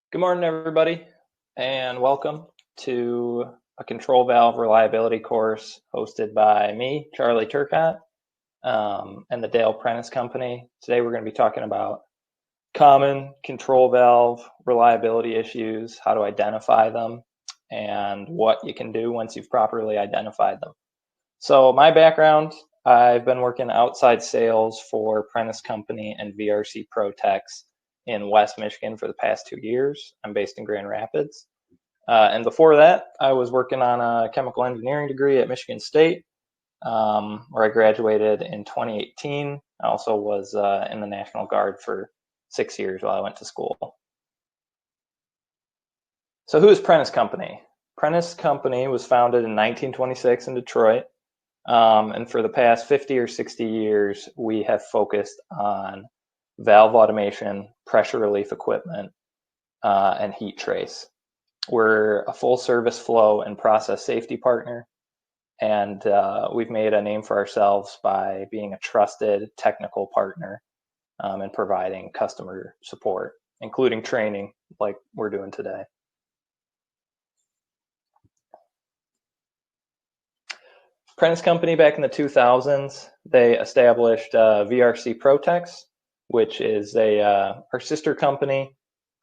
Good morning, everybody, and welcome to a control valve reliability course hosted by me, Charlie Turcott, and the Dale Prentice Company. Today we're going to be talking about common control valve reliability issues, how to identify them, and what you can do once you've properly identified them. So my background, I've been working outside sales for Prentice Company and VRC Protex in West Michigan for the past 2 years. I'm based in Grand Rapids. And before that, I was working on a chemical engineering degree at Michigan State, where I graduated in 2018. I also was in the National Guard for 6 years while I went to school. So who is Prentice Company? Prentice Company was founded in 1926 in Detroit. And for the past 50 or 60 years, we have focused on valve automation, pressure relief equipment, and heat trace. We're a full service flow and process safety partner, and we've made a name for ourselves by being a trusted technical partner and providing customer support, including training like we're doing today. Prentice Company back in the 2000s, they established VRC Protex, which is our sister company.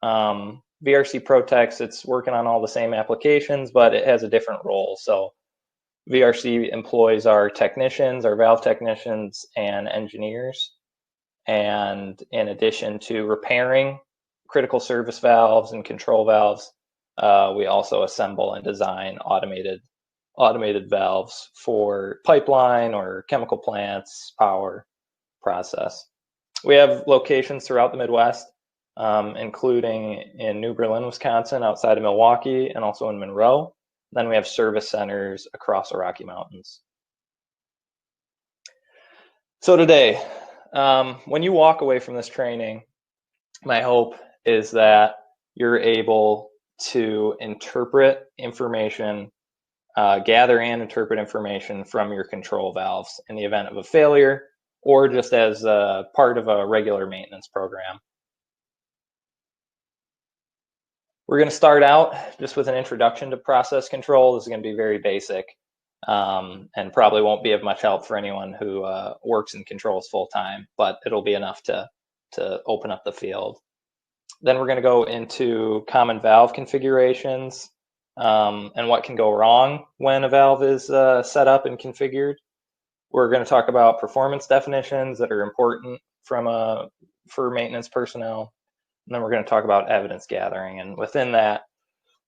VRC Protex, it's working on all the same applications, but it has a different role. So VRC employs our technicians, our valve technicians, and engineers. And in addition to repairing critical service valves and control valves, we also assemble and design automated valves for pipeline or chemical plants, power, process. We have locations throughout the Midwest, including in New Berlin, Wisconsin, outside of Milwaukee, and also in Monroe. Then we have service centers across the Rocky Mountains. So today, when you walk away from this training, my hope is that you're able to interpret information, gather and interpret information from your control valves in the event of a failure, or just as a part of a regular maintenance program. We're going to start out just with an introduction to process control. This is going to be very basic and probably won't be of much help for anyone who works in controls full time, but it'll be enough to open up the field. Then we're going to go into common valve configurations and what can go wrong when a valve is set up and configured. We're going to talk about performance definitions that are important for maintenance personnel. And then we're going to talk about evidence gathering. And within that,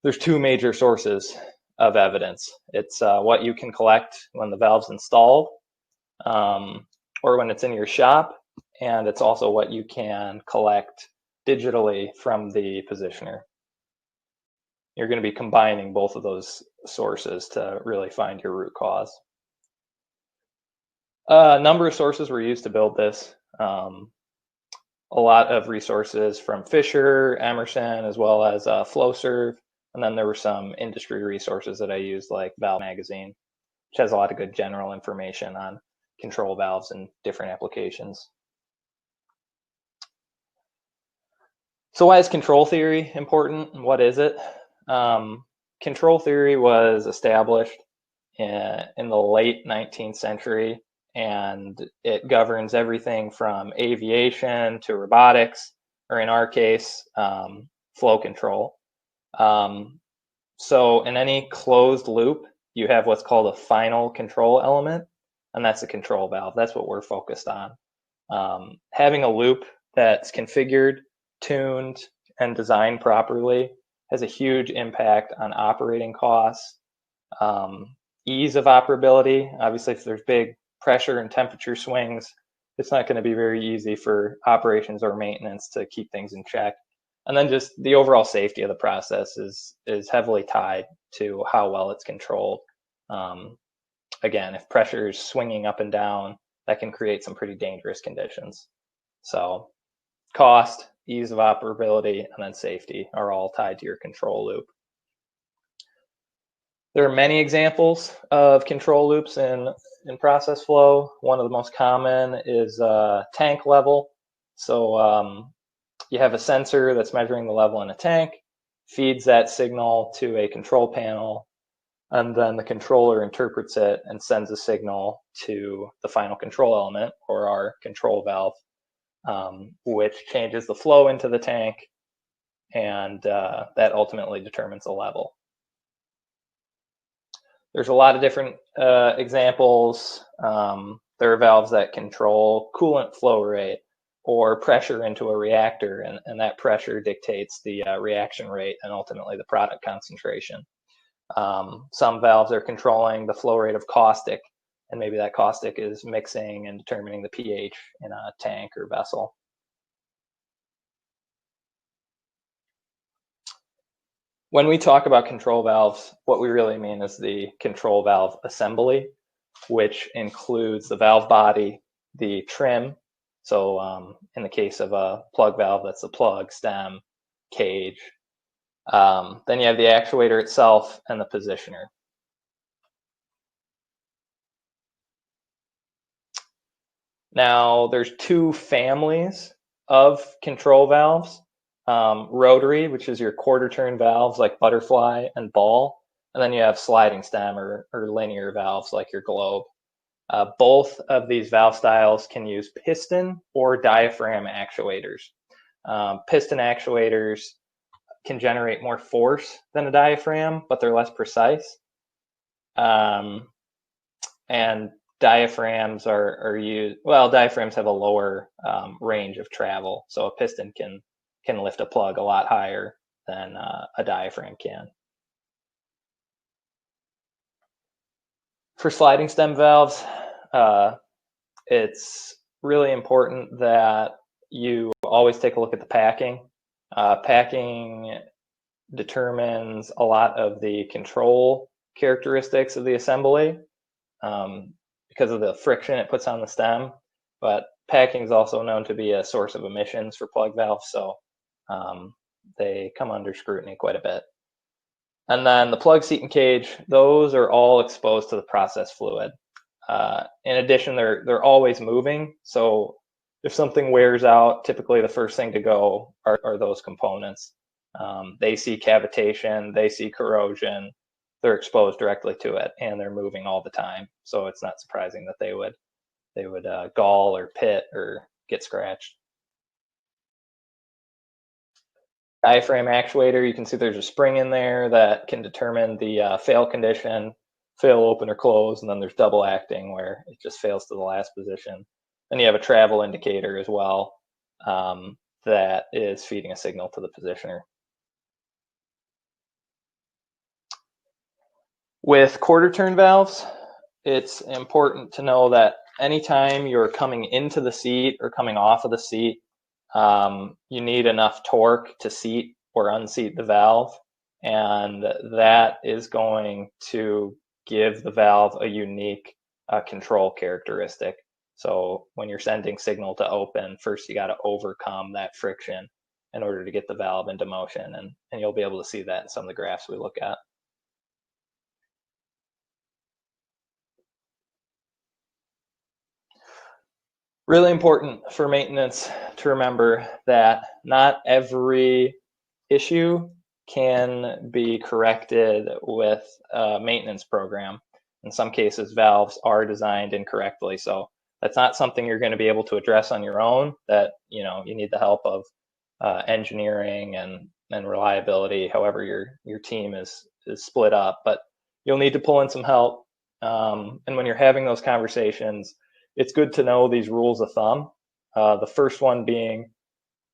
there's two major sources of evidence. It's what you can collect when the valve's installed or when it's in your shop. And it's also what you can collect digitally from the positioner. You're going to be combining both of those sources to really find your root cause. A number of sources were used to build this. A lot of resources from Fisher, Emerson, as well as FlowServe. And then there were some industry resources that I used like Valve Magazine, which has a lot of good general information on control valves and different applications. So why is control theory important and what is it? Control theory was established in the late 19th century, and it governs everything from aviation to robotics, or in our case, flow control. So in any closed loop, you have what's called a final control element, and that's a control valve. That's what we're focused on. Having a loop that's configured, tuned, and designed properly has a huge impact on operating costs, ease of operability. Obviously, if there's big pressure and temperature swings, it's not going to be very easy for operations or maintenance to keep things in check. And then just the overall safety of the process is heavily tied to how well it's controlled. Again, if pressure is swinging up and down, that can create some pretty dangerous conditions. So cost, ease of operability, and then safety are all tied to your control loop. There are many examples of control loops in process flow. One of the most common is tank level. So you have a sensor that's measuring the level in a tank. feeds that signal to a control panel, and then the controller interprets it and sends a signal to the final control element, or our control valve, which changes the flow into the tank, and that ultimately determines the level. There's a lot of different examples. There are valves that control coolant flow rate or pressure into a reactor, and that pressure dictates the reaction rate and ultimately the product concentration. Some valves are controlling the flow rate of caustic, and maybe that caustic is mixing and determining the pH in a tank or vessel. When we talk about control valves, what we really mean is the control valve assembly, which includes the valve body, the trim. So in the case of a plug valve, that's the plug, stem, cage. Then you have the actuator itself and the positioner. Now, there's two families of control valves. Rotary, which is your quarter turn valves like butterfly and ball, and then you have sliding stem or linear valves like your globe. Both of these valve styles can use piston or diaphragm actuators. Piston actuators can generate more force than a diaphragm, but they're less precise. And diaphragms are used, well, diaphragms have a lower range of travel, so a piston can lift a plug a lot higher than a diaphragm can. For sliding stem valves, it's really important that you always take a look at the packing. Packing determines a lot of the control characteristics of the assembly because of the friction it puts on the stem, but packing is also known to be a source of emissions for plug valves, so they come under scrutiny quite a bit. And then the plug, seat, and cage, those are all exposed to the process fluid. In addition, they're always moving, so if something wears out, typically the first thing to go are those components. They see cavitation, they see corrosion, they're exposed directly to it, and they're moving all the time. So it's not surprising that they would gall or pit or get scratched. Diaphragm actuator, you can see there's a spring in there that can determine the fail condition, fail, open, or close, and then there's double acting where it just fails to the last position. Then you have a travel indicator as well that is feeding a signal to the positioner. With quarter turn valves, it's important to know that anytime you're coming into the seat or coming off of the seat, you need enough torque to seat or unseat the valve, and that is going to give the valve a unique control characteristic. So when you're sending signal to open, first you got to overcome that friction in order to get the valve into motion, and you'll be able to see that in some of the graphs we look at. Really important for maintenance to remember that not every issue can be corrected with a maintenance program. In some cases, valves are designed incorrectly, so that's not something you're going to be able to address on your own. That you need the help of engineering and reliability. However, your team is split up, but you'll need to pull in some help. And when you're having those conversations, it's good to know these rules of thumb. The first one being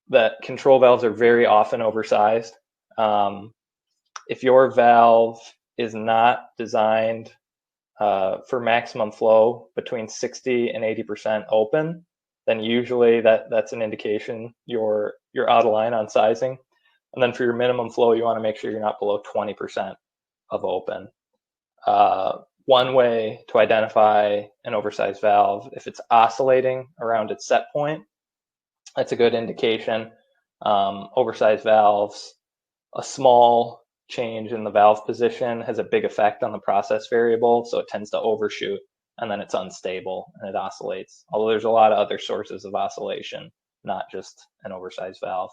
that control valves are very often oversized. If your valve is not designed for maximum flow between 60 and 80% open, then usually that's an indication you're out of line on sizing. And then for your minimum flow, you want to make sure you're not below 20% of open. One way to identify an oversized valve, if it's oscillating around its set point, that's a good indication. Oversized valves, a small change in the valve position has a big effect on the process variable, so it tends to overshoot, and then it's unstable and it oscillates. Although there's a lot of other sources of oscillation, not just an oversized valve.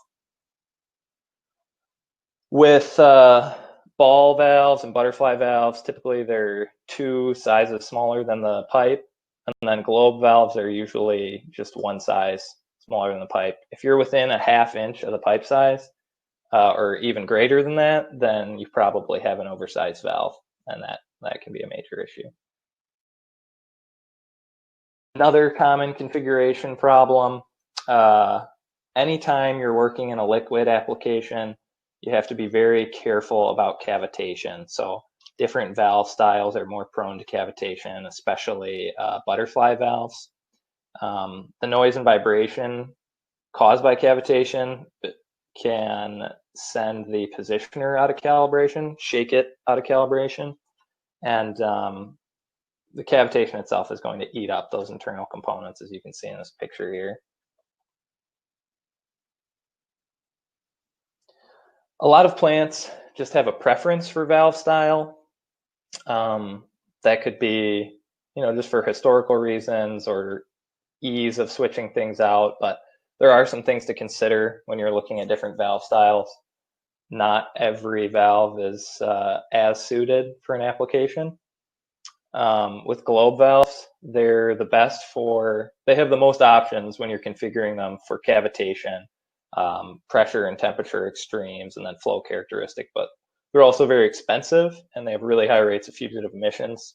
With ball valves and butterfly valves, typically they're 2 sizes smaller than the pipe, and then globe valves are usually just 1 size smaller than the pipe. If you're within a 1/2 inch of the pipe size, or even greater than that, then you probably have an oversized valve, and that can be a major issue. Another common configuration problem, anytime you're working in a liquid application, you have to be very careful about cavitation. So different valve styles are more prone to cavitation, especially butterfly valves. The noise and vibration caused by cavitation can send the positioner out of calibration, shake it out of calibration, and the cavitation itself is going to eat up those internal components, as you can see in this picture here. A lot of plants just have a preference for valve style. That could be, just for historical reasons or ease of switching things out, but there are some things to consider when you're looking at different valve styles. Not every valve is as suited for an application. With globe valves, they're the best they have the most options when you're configuring them for cavitation, pressure and temperature extremes, and then flow characteristic, but they're also very expensive and they have really high rates of fugitive emissions.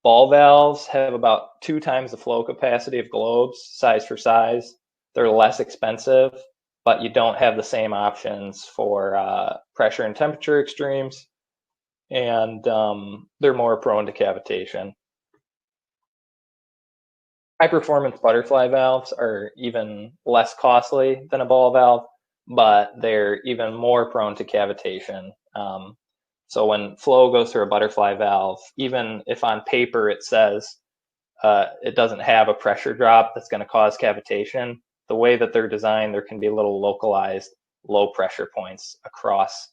Ball valves have about 2 times the flow capacity of globes, size for size. They're less expensive, but you don't have the same options for pressure and temperature extremes, and they're more prone to cavitation. High-performance butterfly valves are even less costly than a ball valve, but they're even more prone to cavitation. So when flow goes through a butterfly valve, even if on paper it says it doesn't have a pressure drop that's going to cause cavitation, the way that they're designed, there can be little localized low pressure points across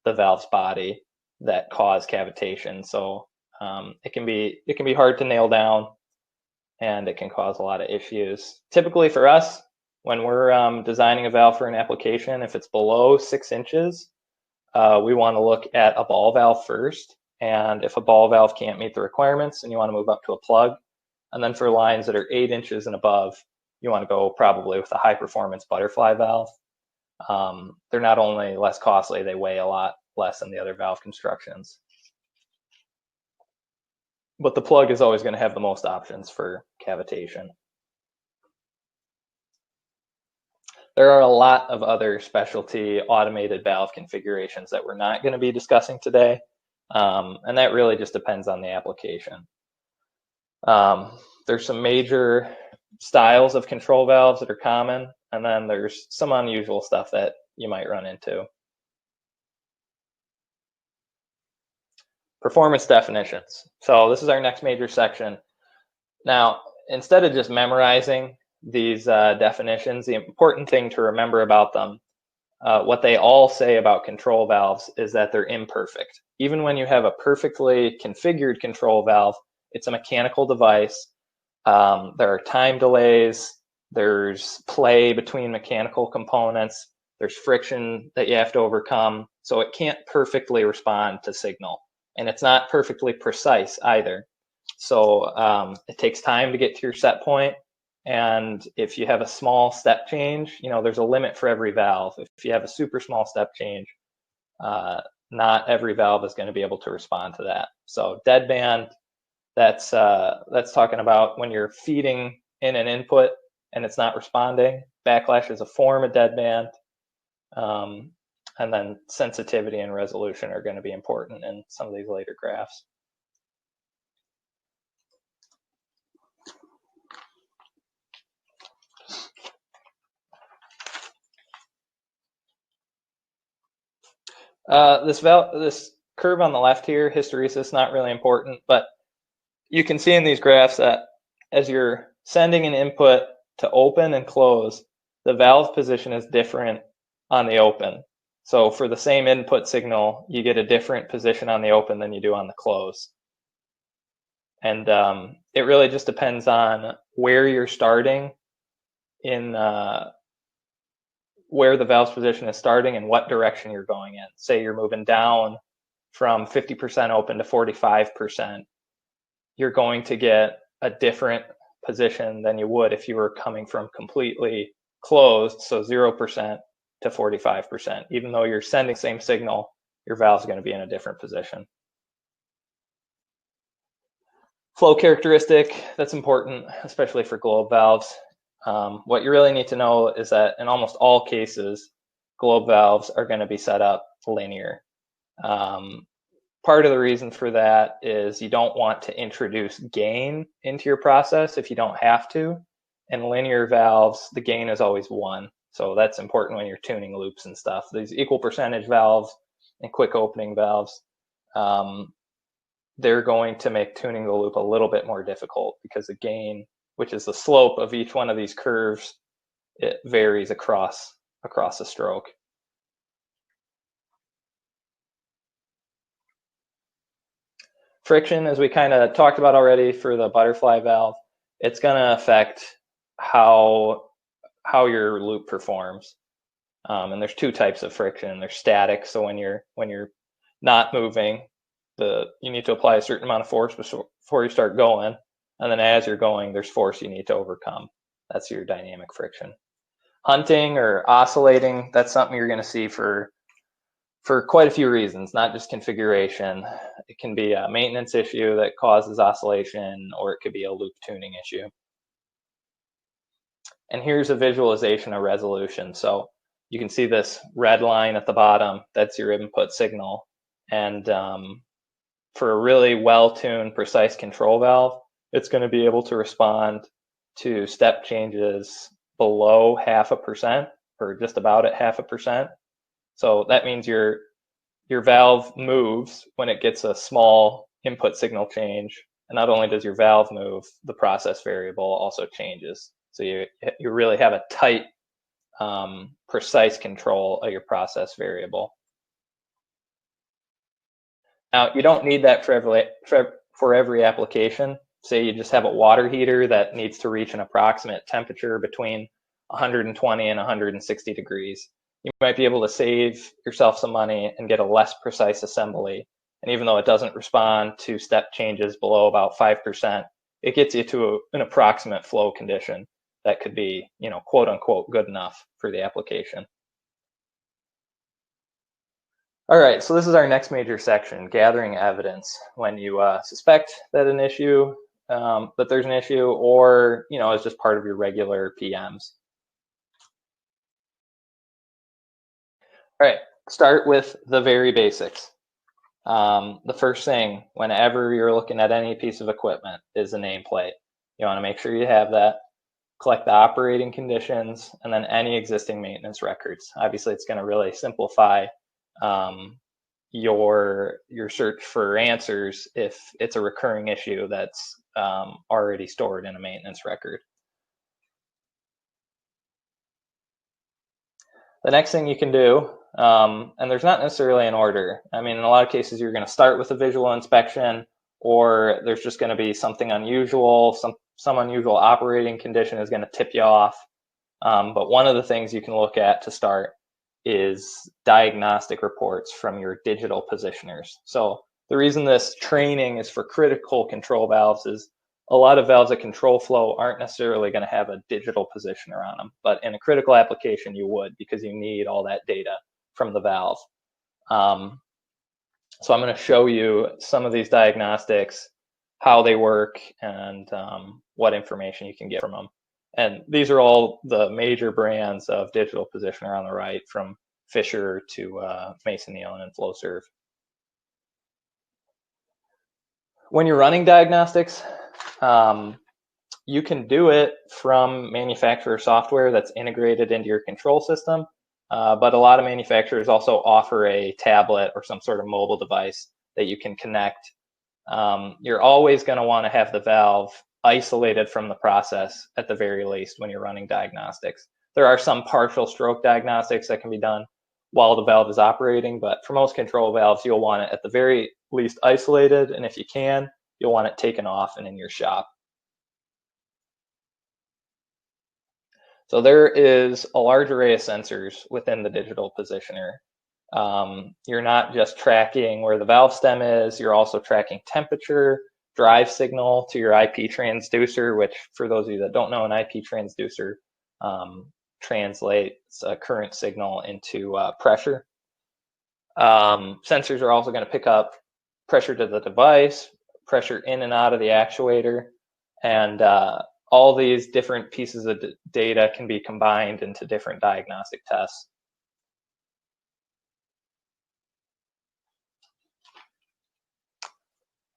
the valve's body that cause cavitation. So it can be hard to nail down, and it can cause a lot of issues. Typically for us, when we're designing a valve for an application, if it's below 6 inches, we want to look at a ball valve first. And if a ball valve can't meet the requirements, then you want to move up to a plug. And then for lines that are 8 inches and above, you want to go probably with a high performance butterfly valve. They're not only less costly, they weigh a lot less than the other valve constructions. But the plug is always going to have the most options for cavitation. There are a lot of other specialty automated valve configurations that we're not going to be discussing today, and that really just depends on the application. There's some major styles of control valves that are common, and then there's some unusual stuff that you might run into. Performance definitions. So this is our next major section. Now, instead of just memorizing these definitions, the important thing to remember about them, what they all say about control valves is that they're imperfect. Even when you have a perfectly configured control valve, it's a mechanical device. There are time delays, there's play between mechanical components, there's friction that you have to overcome, so it can't perfectly respond to signal. And it's not perfectly precise either. So it takes time to get to your set point. And if you have a small step change, there's a limit for every valve. If you have a super small step change, not every valve is going to be able to respond to that. So deadband, that's talking about when you're feeding in an input and it's not responding. Backlash is a form of deadband. And then sensitivity and resolution are going to be important in some of these later graphs. This curve on the left here, hysteresis, not really important, but you can see in these graphs that as you're sending an input to open and close, the valve position is different on the open. So for the same input signal, you get a different position on the open than you do on the close. And it really just depends on where you're starting in where the valve's position is starting and what direction you're going in. Say you're moving down from 50% open to 45%, you're going to get a different position than you would if you were coming from completely closed, so 0% to 45%. Even though you're sending the same signal, your valve's going to be in a different position. Flow characteristic, that's important, especially for globe valves. What you really need to know is that in almost all cases, globe valves are going to be set up linear. Part of the reason for that is you don't want to introduce gain into your process if you don't have to. And linear valves, the gain is always 1. So that's important when you're tuning loops and stuff. These equal percentage valves and quick opening valves, they're going to make tuning the loop a little bit more difficult because the gain, which is the slope of each one of these curves, it varies across a stroke. Friction, as we kind of talked about already for the butterfly valve, it's going to affect how your loop performs. And there's 2 types of friction. There's static, so when you're not moving, you need to apply a certain amount of force before you start going, and then as you're going, there's force you need to overcome. That's your dynamic friction. Hunting or oscillating, that's something you're going to see for quite a few reasons, not just configuration. It can be a maintenance issue that causes oscillation, or it could be a loop tuning issue. And here's a visualization of resolution. So you can see this red line at the bottom, that's your input signal. And for a really well-tuned, precise control valve, it's going to be able to respond to step changes below 0.5%, or just about at 0.5%. So that means your valve moves when it gets a small input signal change. And not only does your valve move, the process variable also changes. So you really have a tight, precise control of your process variable. Now, you don't need that for every application. Say you just have a water heater that needs to reach an approximate temperature between 120 and 160 degrees. You might be able to save yourself some money and get a less precise assembly. And even though it doesn't respond to step changes below about 5%, it gets you to an approximate flow condition that could be, quote unquote, good enough for the application. All right, so this is our next major section, gathering evidence. When you suspect that an issue, that there's an issue, or it's just part of your regular PMs. All right, start with the very basics. The first thing, whenever you're looking at any piece of equipment, is a nameplate. You want to make sure you have that. Collect the operating conditions, and then any existing maintenance records. Obviously, it's going to really simplify your search for answers if it's a recurring issue that's already stored in a maintenance record. The next thing you can do, and there's not necessarily an order. I mean, in a lot of cases, you're going to start with a visual inspection, or there's just going to be something unusual, some unusual operating condition is going to tip you off. But one of the things you can look at to start is diagnostic reports from your digital positioners. So the reason this training is for critical control valves is a lot of valves that control flow aren't necessarily going to have a digital positioner on them, but in a critical application you would, because you need all that data from the valve. So I'm going to show you some of these diagnostics, how they work, and what information you can get from them. And these are all the major brands of digital positioner on the right, from Fisher to Mason Nealon and Flowserve. When you're running diagnostics, you can do it from manufacturer software that's integrated into your control system, but a lot of manufacturers also offer a tablet or some sort of mobile device that you can connect. You're always going to want to have the valve isolated from the process at the very least when you're running diagnostics. There are some partial stroke diagnostics that can be done while the valve is operating, but for most control valves, you'll want it at the very least isolated, and if you can, you'll want it taken off and in your shop. So there is a large array of sensors within the digital positioner. You're not just tracking where the valve stem is, you're also tracking temperature, drive signal to your IP transducer, which for those of you that don't know, an IP transducer translates a current signal into pressure. Sensors are also going to pick up pressure to the device, pressure in and out of the actuator, and all these different pieces of data can be combined into different diagnostic tests.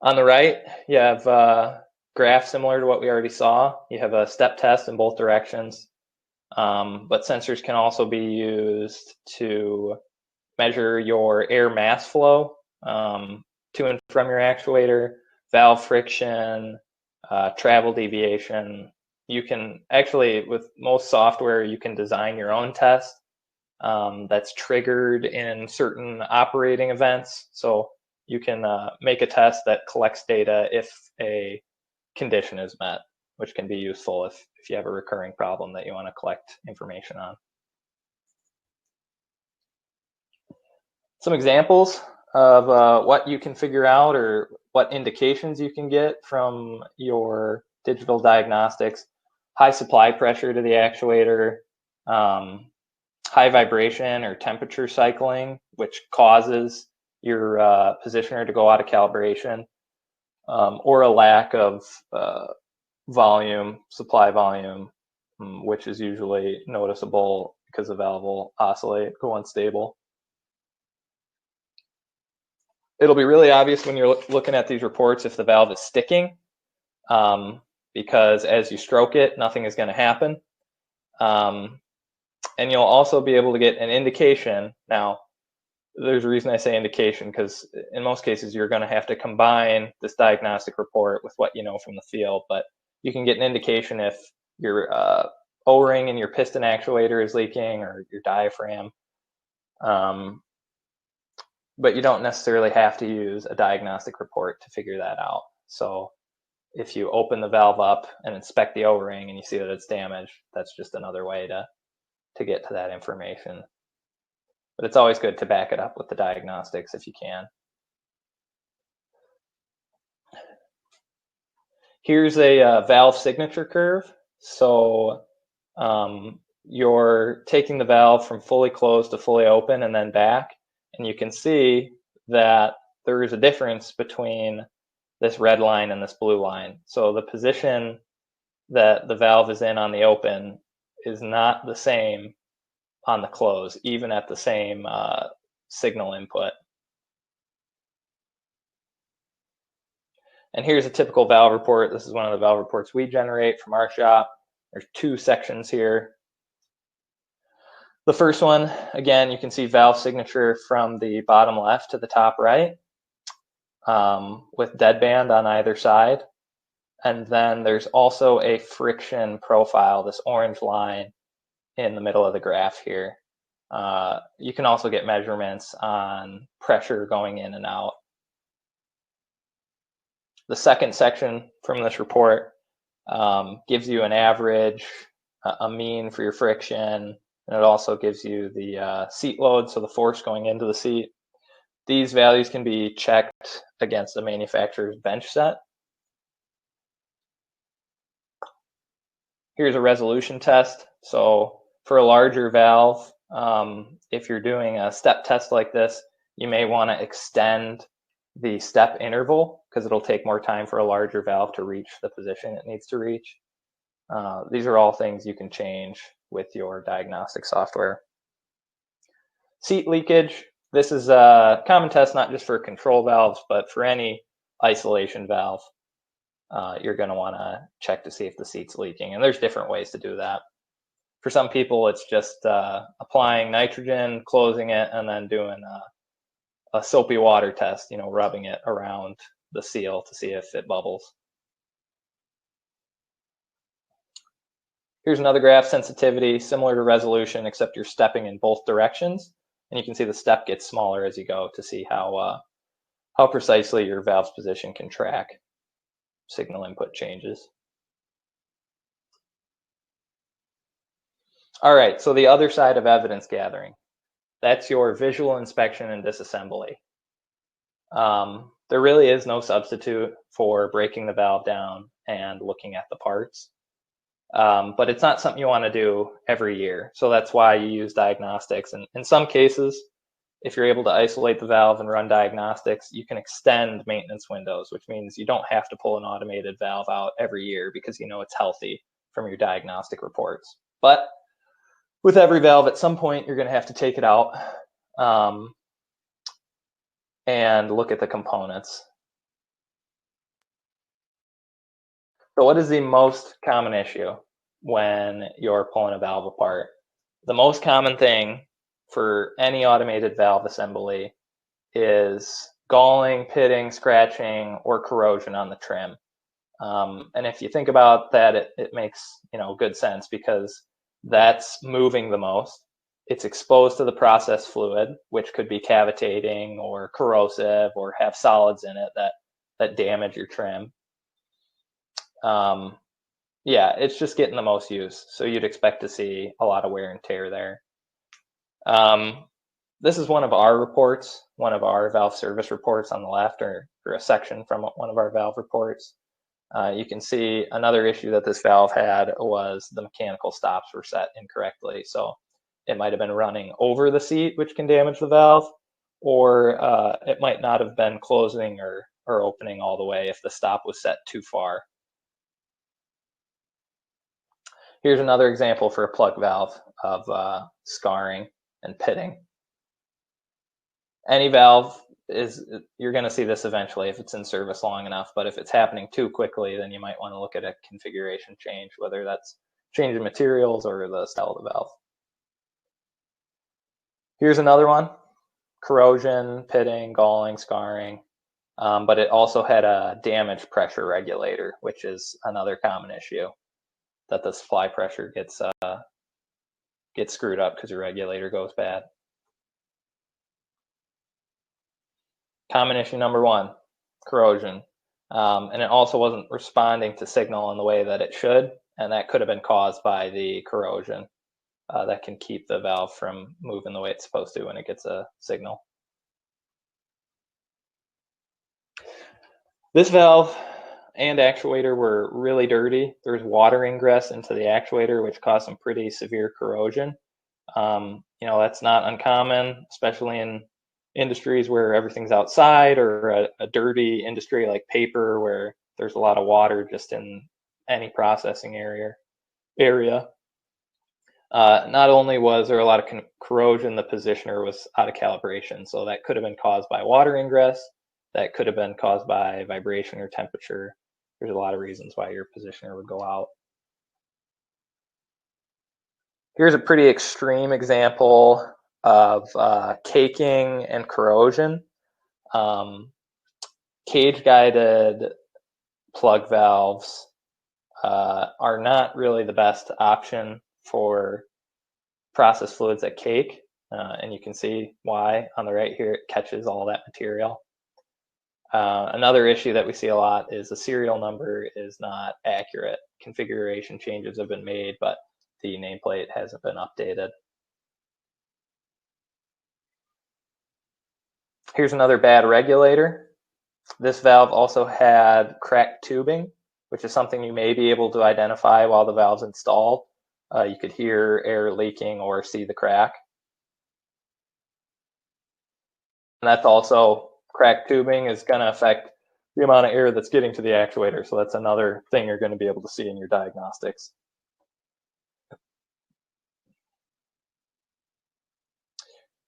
On the right, you have a graph similar to what we already saw. You have a step test in both directions, but sensors can also be used to measure your air mass flow to and from your actuator, valve friction, travel deviation. You can actually, with most software, you can design your own test that's triggered in certain operating events. So you can make a test that collects data if a condition is met, which can be useful if you have a recurring problem that you want to collect information on. Some examples of what you can figure out or what indications you can get from your digital diagnostics: high supply pressure to the actuator, high vibration or temperature cycling, which causes your positioner to go out of calibration, or a lack of volume, supply volume, which is usually noticeable because the valve will oscillate, go unstable. It'll be really obvious when you're looking at these reports if the valve is sticking, because as you stroke it, nothing is going to happen. And you'll also be able to get an indication. Now, there's a reason I say indication, because in most cases you're going to have to combine this diagnostic report with what you know from the field, but you can get an indication if your O-ring in your piston actuator is leaking or your diaphragm. But you don't necessarily have to use a diagnostic report to figure that out. So if you open the valve up and inspect the O-ring and you see that it's damaged, that's just another way to get to that information. But it's always good to back it up with the diagnostics if you can. Here's a valve signature curve. So you're taking the valve from fully closed to fully open and then back. And you can see that there is a difference between this red line and this blue line. So the position that the valve is in on the open is not the same on the close, even at the same signal input. And here's a typical valve report. This is one of the valve reports we generate from our shop. There's two sections here. The first one, again, you can see valve signature from the bottom left to the top right, with deadband on either side. And then there's also a friction profile, this orange line in the middle of the graph here. You can also get measurements on pressure going in and out. The second section from this report gives you an average, a mean for your friction, and it also gives you the seat load, so the force going into the seat. These values can be checked against the manufacturer's bench set. Here's a resolution test. So for a larger valve, if you're doing a step test like this, you may want to extend the step interval because it'll take more time for a larger valve to reach the position it needs to reach. These are all things you can change with your diagnostic software. Seat leakage. This is a common test not just for control valves, but for any isolation valve. You're going to want to check to see if the seat's leaking. And there's different ways to do that. For some people, it's just applying nitrogen, closing it, and then doing a soapy water test, rubbing it around the seal to see if it bubbles. Here's another graph, sensitivity, similar to resolution, except you're stepping in both directions. And you can see the step gets smaller as you go to see how precisely your valve's position can track signal input changes. All right, so the other side of evidence gathering, that's your visual inspection and disassembly. There really is no substitute for breaking the valve down and looking at the parts. But it's not something you want to do every year. So that's why you use diagnostics. And in some cases, if you're able to isolate the valve and run diagnostics, you can extend maintenance windows, which means you don't have to pull an automated valve out every year because you know it's healthy from your diagnostic reports. But with every valve, at some point, you're going to have to take it out and look at the components. So what is the most common issue when you're pulling a valve apart? The most common thing for any automated valve assembly is galling, pitting, scratching, or corrosion on the trim. And if you think about that, it makes good sense because that's moving the most. It's exposed to the process fluid, which could be cavitating or corrosive or have solids in it that damage your trim. Yeah, it's just getting the most use. So you'd expect to see a lot of wear and tear there. This is one of our reports, one of our valve service reports on the left, or a section from one of our valve reports. You can see another issue that this valve had was the mechanical stops were set incorrectly. So it might have been running over the seat, which can damage the valve, or it might not have been closing or opening all the way if the stop was set too far. Here's another example for a plug valve of scarring and pitting. Any valve you're going to see this eventually if it's in service long enough, but if it's happening too quickly, then you might want to look at a configuration change, whether that's changing materials or the style of the valve. Here's another one: corrosion, pitting, galling, scarring, but it also had a damaged pressure regulator, which is another common issue, that the supply pressure gets screwed up because your regulator goes bad. Common issue number one, corrosion. And it also wasn't responding to signal in the way that it should, and that could have been caused by the corrosion. That can keep the valve from moving the way it's supposed to when it gets a signal. This valve and actuator were really dirty. There was water ingress into the actuator, which caused some pretty severe corrosion. That's not uncommon, especially in industries where everything's outside, or a dirty industry like paper where there's a lot of water just in any processing area. Not only was there a lot of corrosion, the positioner was out of calibration. So that could have been caused by water ingress. That could have been caused by vibration or temperature. There's a lot of reasons why your positioner would go out. Here's a pretty extreme example of caking and corrosion. Cage-guided plug valves are not really the best option for process fluids that cake, and you can see why on the right here. It catches all that material. Another issue that we see a lot is the serial number is not accurate. Configuration changes have been made, but the nameplate hasn't been updated. Here's another bad regulator. This valve also had cracked tubing, which is something you may be able to identify while the valve's installed. You could hear air leaking or see the crack. And that's also, cracked tubing is going to affect the amount of air that's getting to the actuator. So that's another thing you're going to be able to see in your diagnostics.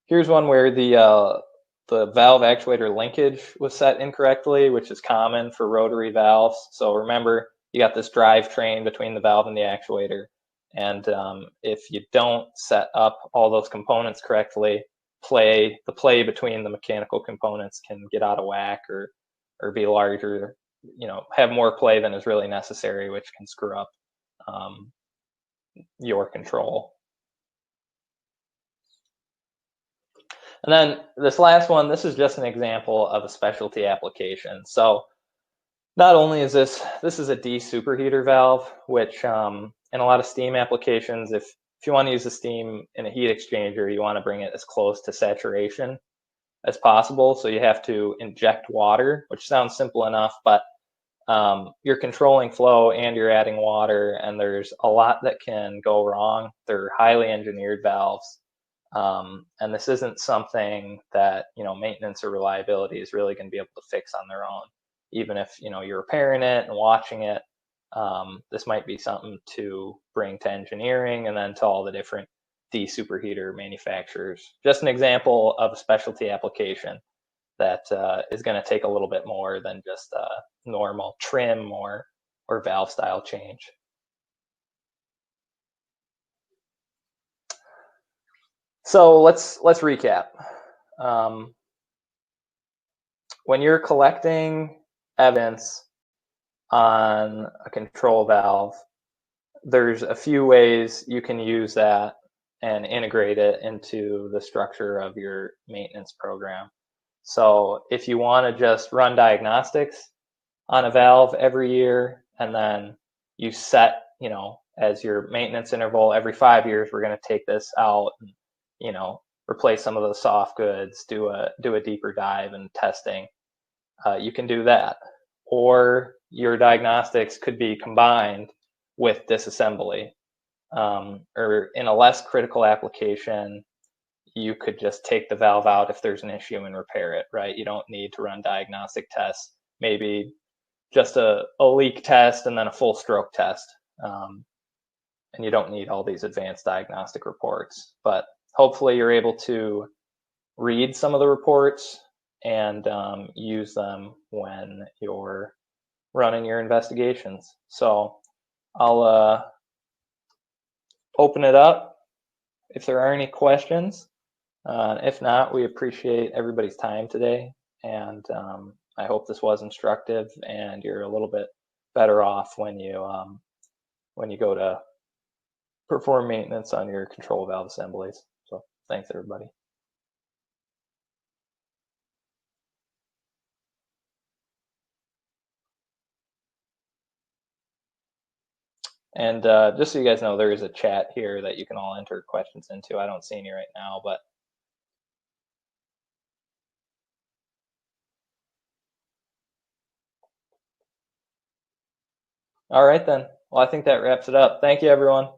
Here's one where the valve actuator linkage was set incorrectly, which is common for rotary valves. So remember, you got this drive train between the valve and the actuator. And if you don't set up all those components correctly, the play between the mechanical components can get out of whack or be larger, have more play than is really necessary, which can screw up your control. And then this last one, this is just an example of a specialty application. So not only is this is a de-superheater valve, which in a lot of steam applications, if if you want to use the steam in a heat exchanger, you want to bring it as close to saturation as possible. So you have to inject water, which sounds simple enough, but you're controlling flow and you're adding water, and there's a lot that can go wrong. They're highly engineered valves, and this isn't something that maintenance or reliability is really going to be able to fix on their own. Even if you're repairing it and watching it, this might be something to bring to engineering and then to all the different de-superheater manufacturers. Just an example of a specialty application that is going to take a little bit more than just a normal trim or valve style change. So let's recap. When you're collecting evidence on a control valve, there's a few ways you can use that and integrate it into the structure of your maintenance program. So if you want to just run diagnostics on a valve every year, and then you set, as your maintenance interval every 5 years, we're going to take this out and, replace some of the soft goods, do a deeper dive and testing. You can do that. Or your diagnostics could be combined with disassembly. Or in a less critical application, you could just take the valve out if there's an issue and repair it, right? You don't need to run diagnostic tests, maybe just a leak test and then a full stroke test. And you don't need all these advanced diagnostic reports. But hopefully you're able to read some of the reports and use them when you're running your investigations. So I'll open it up if there are any questions. If not, we appreciate everybody's time today, and I hope this was instructive and you're a little bit better off when you go to perform maintenance on your control valve assemblies. So thanks, everybody. And just so you guys know, there is a chat here that you can all enter questions into. I don't see any right now, but all right then. Well, I think that wraps it up. Thank you, everyone.